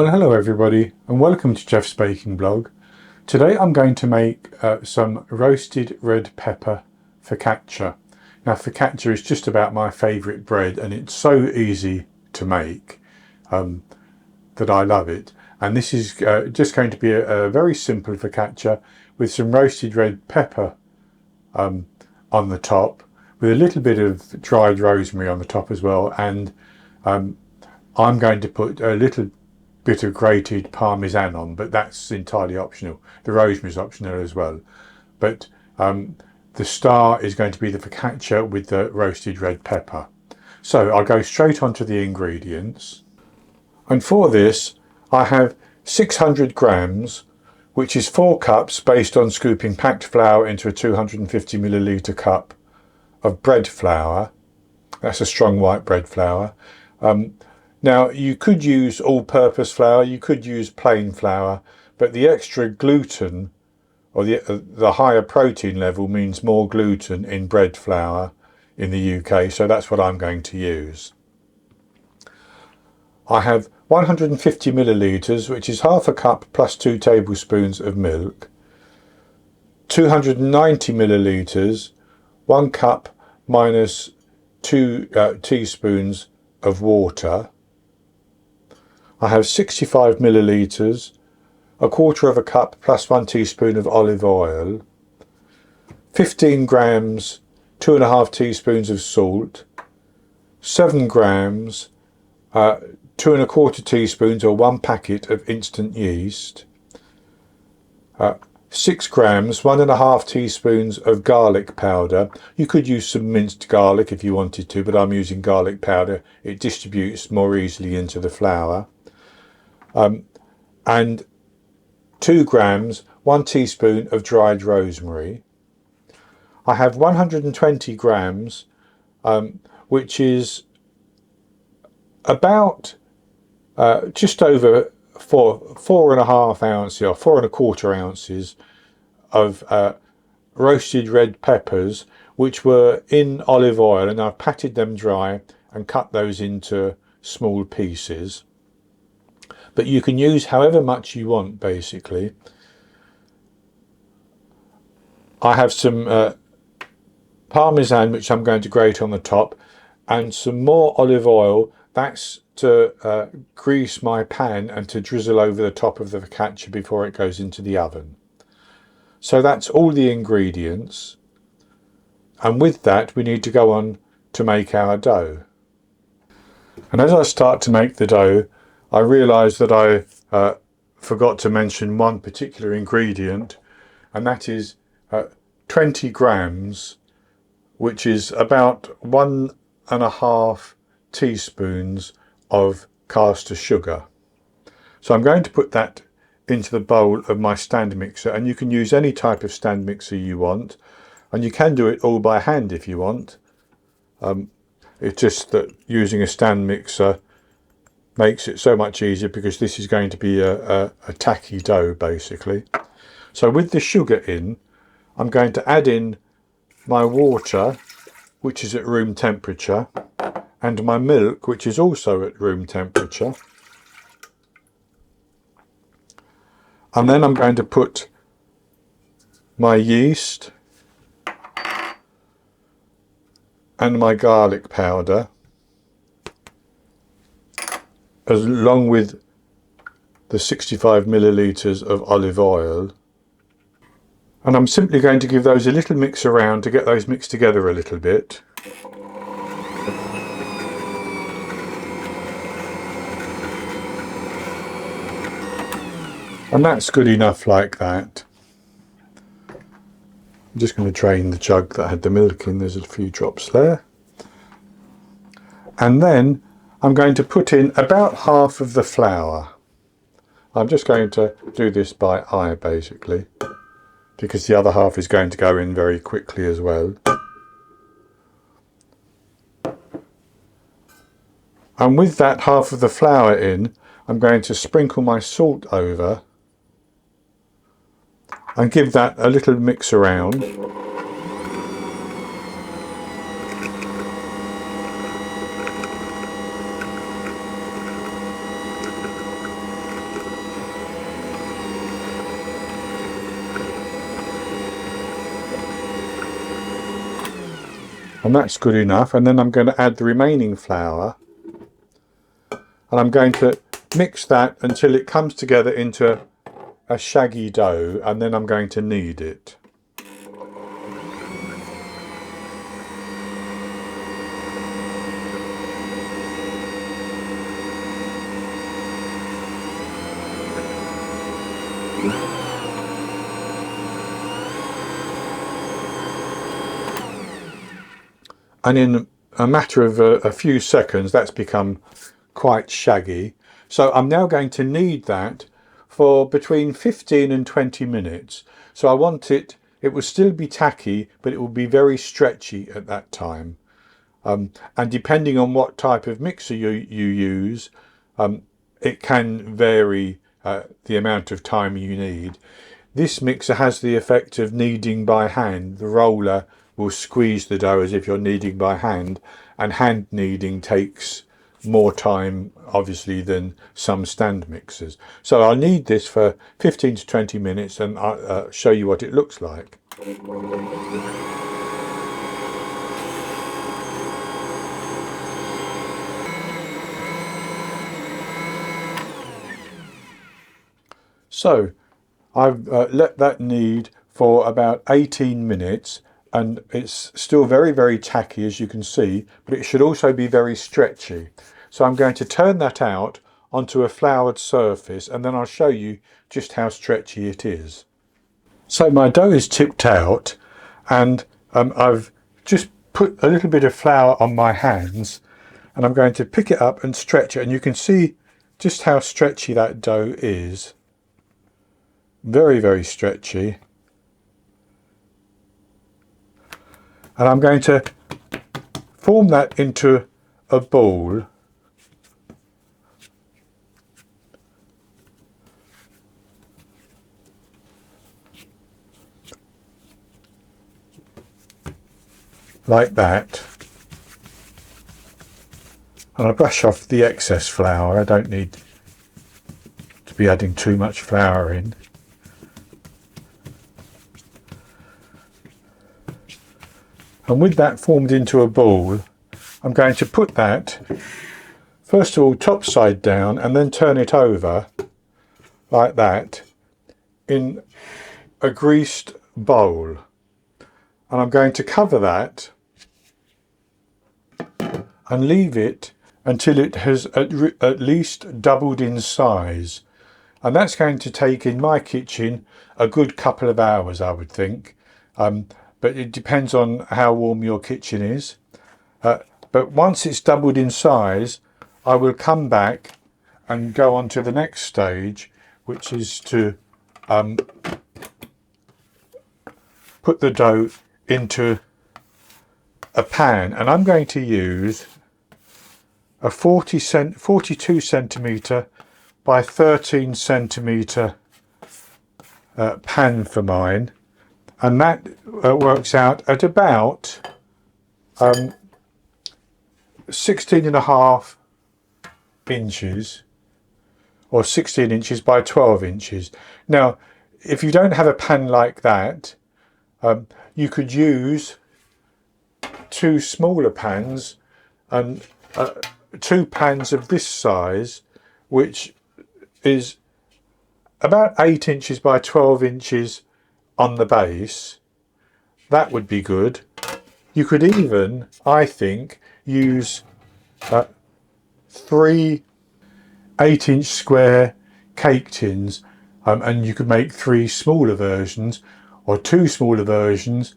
Well, hello everybody and welcome to Jeff's Baking Blog. Today I'm going to make some roasted red pepper focaccia. Now focaccia is just about my favourite bread and it's so easy to make that I love it. And this is just going to be a very simple focaccia with some roasted red pepper on the top, with a little bit of dried rosemary on the top as well, and I'm going to put a little bit of grated parmesan on, but that's entirely optional. The rosemary is optional as well, but the star is going to be the focaccia with the roasted red pepper. So I'll go straight on to the ingredients, and for this I have 600 grams, which is 4 cups based on scooping packed flour into a 250 milliliter cup of bread flour. That's a strong white bread flour. Now you could use all-purpose flour, you could use plain flour, but the extra gluten or the higher protein level means more gluten in bread flour in the UK, so that's what I'm going to use. I have 150 millilitres, which is half a cup plus 2 tablespoons of milk, 290 millilitres, 1 cup minus 2 teaspoons of water. I have 65 millilitres, a quarter of a cup plus 1 teaspoon of olive oil, 15 grams, 2.5 teaspoons of salt, 7 grams, 2.25 teaspoons or 1 packet of instant yeast, 6 grams, 1.5 teaspoons of garlic powder. You could use some minced garlic if you wanted to, but I'm using garlic powder. It distributes more easily into the flour. And 2 grams, 1 teaspoon of dried rosemary. I have 120 grams, which is about just over 4.5 ounces or 4.25 ounces of roasted red peppers, which were in olive oil, and I've patted them dry and cut those into small pieces. But you can use however much you want, basically. I have some parmesan, which I'm going to grate on the top, and some more olive oil. That's to grease my pan and to drizzle over the top of the focaccia before it goes into the oven. So that's all the ingredients. And with that, we need to go on to make our dough. And as I start to make the dough, I realise that I forgot to mention one particular ingredient, and that is 20 grams, which is about 1.5 teaspoons of caster sugar. So I'm going to put that into the bowl of my stand mixer, and you can use any type of stand mixer you want, and you can do it all by hand if you want. It's just that using a stand mixer makes it so much easier, because this is going to be a tacky dough basically. So with the sugar in, I'm going to add in my water, which is at room temperature, and my milk, which is also at room temperature. And then I'm going to put my yeast and my garlic powder, along with the 65 millilitres of olive oil, and I'm simply going to give those a little mix around to get those mixed together a little bit. And that's good enough like that. I'm just going to drain the jug that had the milk in. There's a few drops there. And then I'm going to put in about half of the flour. I'm just going to do this by eye basically, because the other half is going to go in very quickly as well. And with that half of the flour in, I'm going to sprinkle my salt over and give that a little mix around. And that's good enough. And then I'm going to add the remaining flour, and I'm going to mix that until it comes together into a shaggy dough, and then I'm going to knead it. And in a matter of a few seconds, that's become quite shaggy. So I'm now going to knead that for between 15 and 20 minutes. So I want it will still be tacky, but it will be very stretchy at that time. And depending on what type of mixer you use, it can vary the amount of time you need. This mixer has the effect of kneading by hand. The roller will squeeze the dough as if you're kneading by hand, and hand kneading takes more time obviously than some stand mixers. So I'll knead this for 15 to 20 minutes and I'll show you what it looks like. So I've let that knead for about 18 minutes, and it's still very, very tacky, as you can see, but it should also be very stretchy. So I'm going to turn that out onto a floured surface, and then I'll show you just how stretchy it is. So my dough is tipped out, and I've just put a little bit of flour on my hands, and I'm going to pick it up and stretch it, and you can see just how stretchy that dough is. Very, very stretchy. And I'm going to form that into a ball. Like that. And I brush off the excess flour. I don't need to be adding too much flour in. And with that formed into a ball, I'm going to put that, first of all, top side down, and then turn it over, like that, in a greased bowl. And I'm going to cover that and leave it until it has at least doubled in size. And that's going to take, in my kitchen, a good couple of hours, I would think. But it depends on how warm your kitchen is. But once it's doubled in size, I will come back and go on to the next stage, which is to put the dough into a pan. And I'm going to use a 42 centimetre by 13 centimetre pan for mine. And that works out at about 16.5 inches, or 16 inches by 12 inches. Now, if you don't have a pan like that, you could use two smaller pans, and 2 pans of this size, which is about 8 inches by 12 inches on the base. That would be good. You could even, I think, use 3 8-inch square cake tins, and you could make 3 smaller versions, or 2 smaller versions,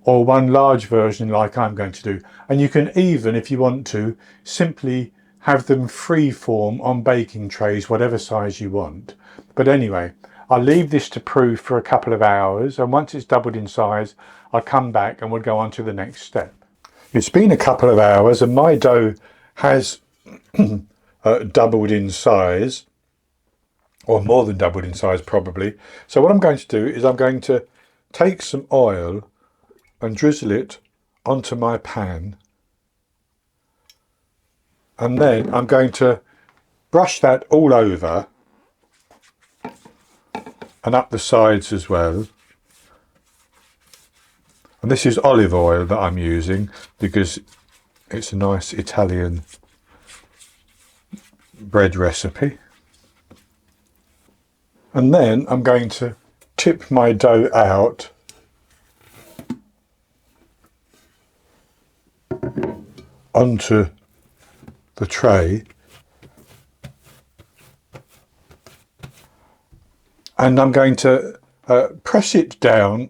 or 1 large version like I'm going to do. And you can even, if you want to, simply have them free form on baking trays, whatever size you want. But anyway, I'll leave this to proof for a couple of hours, and once it's doubled in size, I'll come back and we'll go on to the next step. It's been a couple of hours and my dough has doubled in size, or more than doubled in size probably. So what I'm going to do is I'm going to take some oil and drizzle it onto my pan, and then I'm going to brush that all over and up the sides as well. And this is olive oil that I'm using because it's a nice Italian bread recipe. And then I'm going to tip my dough out onto the tray, and I'm going to press it down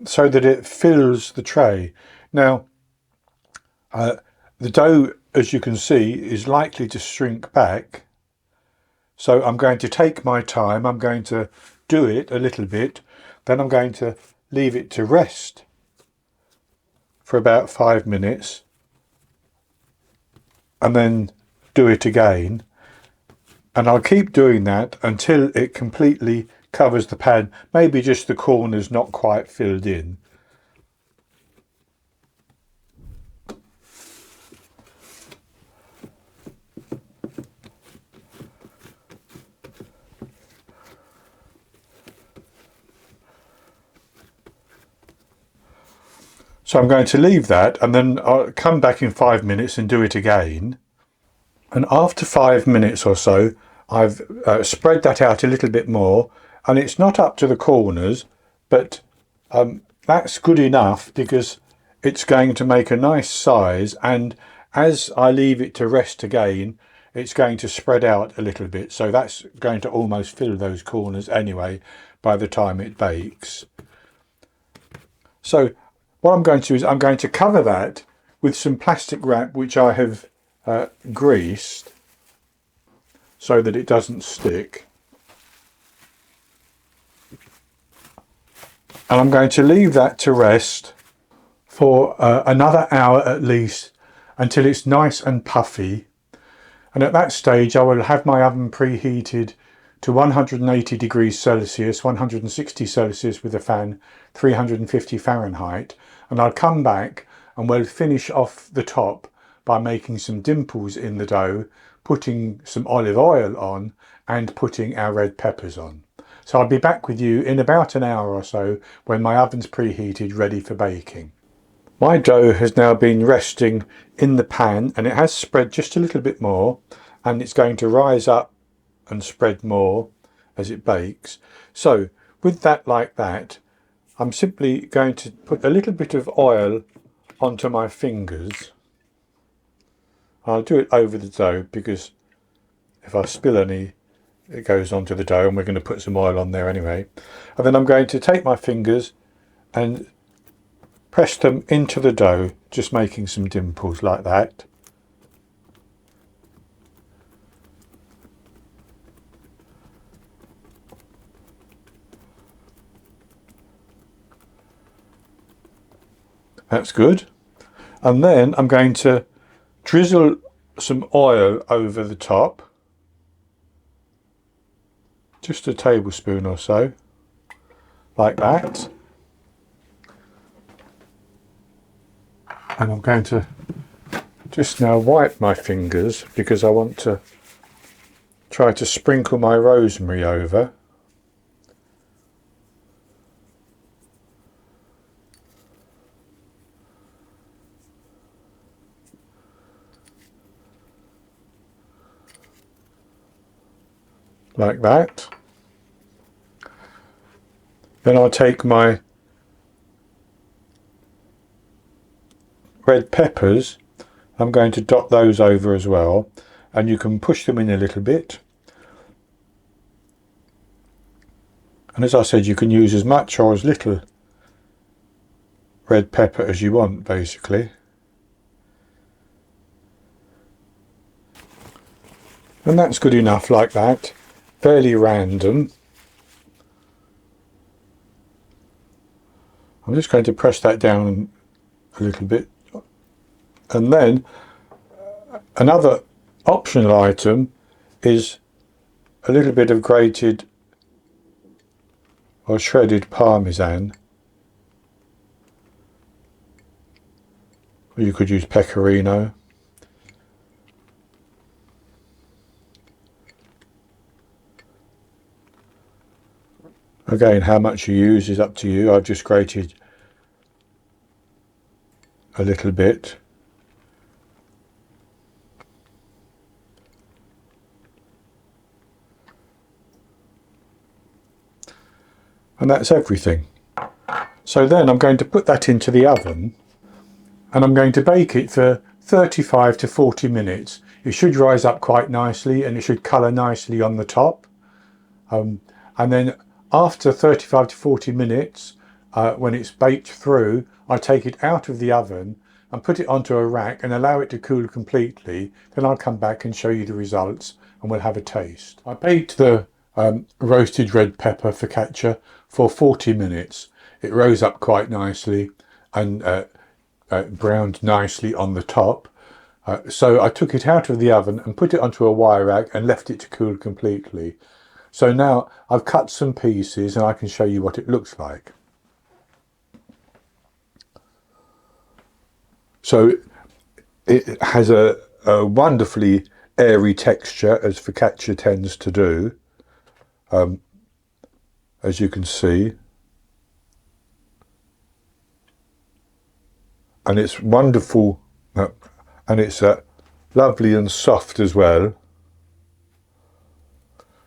so that it fills the tray. Now the dough, as you can see, is likely to shrink back, so I'm going to take my time. I'm going to do it a little bit, then I'm going to leave it to rest for about 5 minutes, and then do it again, and I'll keep doing that until it completely covers the pan, maybe just the corners not quite filled in. So I'm going to leave that, and then I'll come back in 5 minutes and do it again. And after 5 minutes or so, I've spread that out a little bit more, and it's not up to the corners, but that's good enough because it's going to make a nice size, and as I leave it to rest again, it's going to spread out a little bit, so that's going to almost fill those corners anyway by the time it bakes. So what I'm going to do is I'm going to cover that with some plastic wrap which I have greased so that it doesn't stick, and I'm going to leave that to rest for another hour at least, until it's nice and puffy. And at that stage I will have my oven preheated to 180 degrees Celsius, 160 Celsius with a fan, 350 Fahrenheit, and I'll come back and we'll finish off the top by making some dimples in the dough, putting some olive oil on and putting our red peppers on. So I'll be back with you in about an hour or so when my oven's preheated, ready for baking. My dough has now been resting in the pan, and it has spread just a little bit more, and it's going to rise up and spread more as it bakes. So with that like that, I'm simply going to put a little bit of oil onto my fingers. I'll do it over the dough because if I spill any, it goes onto the dough, and we're going to put some oil on there anyway. And then I'm going to take my fingers and press them into the dough, just making some dimples like that. That's good. And then I'm going to drizzle some oil over the top, just a tablespoon or so, like that. And I'm going to just now wipe my fingers because I want to try to sprinkle my rosemary over. Like that. Then I'll take my red peppers, I'm going to dot those over as well, and you can push them in a little bit. And as I said, you can use as much or as little red pepper as you want, basically. And that's good enough like that, fairly random. I'm just going to press that down a little bit. And then another optional item is a little bit of grated or shredded parmesan. Or you could use pecorino. Again, how much you use is up to you. I've just grated a little bit. And that's everything. So then I'm going to put that into the oven and I'm going to bake it for 35 to 40 minutes. It should rise up quite nicely and it should colour nicely on the top. And then after 35 to 40 minutes, when it's baked through, I take it out of the oven and put it onto a rack and allow it to cool completely. Then I'll come back and show you the results and we'll have a taste. I baked the roasted red pepper focaccia for 40 minutes. It rose up quite nicely and browned nicely on the top. So I took it out of the oven and put it onto a wire rack and left it to cool completely. So now I've cut some pieces and I can show you what it looks like. So it has a wonderfully airy texture, as focaccia tends to do, as you can see. And it's wonderful, and it's lovely and soft as well.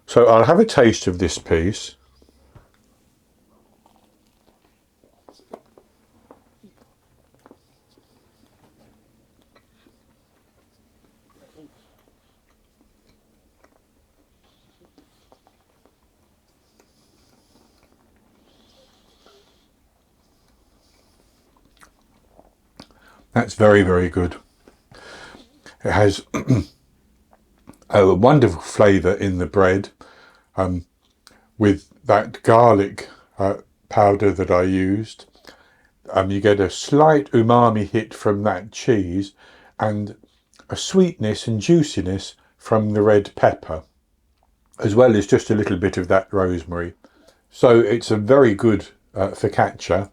So I'll have a taste of this piece. That's very, very good. It has a wonderful flavour in the bread, with that garlic powder that I used. You get a slight umami hit from that cheese and a sweetness and juiciness from the red pepper, as well as just a little bit of that rosemary. So it's a very good focaccia,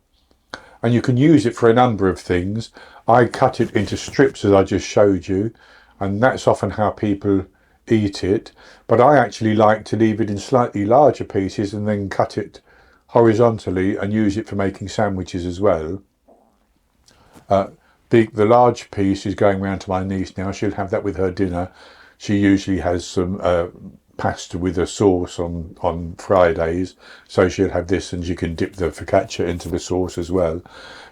and you can use it for a number of things. I cut it into strips as I just showed you, and that's often how people eat it, but I actually like to leave it in slightly larger pieces and then cut it horizontally and use it for making sandwiches as well. The large piece is going round to my niece now. She'll have that with her dinner. She usually has some pasta with a sauce on Fridays, so she'll have this and she can dip the focaccia into the sauce as well.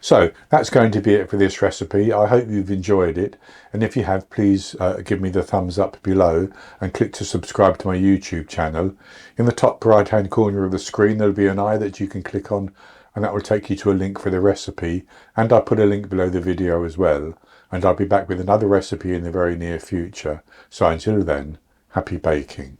So that's going to be it for this recipe. I hope you've enjoyed it, and if you have, please give me the thumbs up below and click to subscribe to my YouTube channel. In the top right hand corner of the screen there'll be an eye that you can click on, and that will take you to a link for the recipe, and I'll put a link below the video as well, and I'll be back with another recipe in the very near future. So until then, happy baking.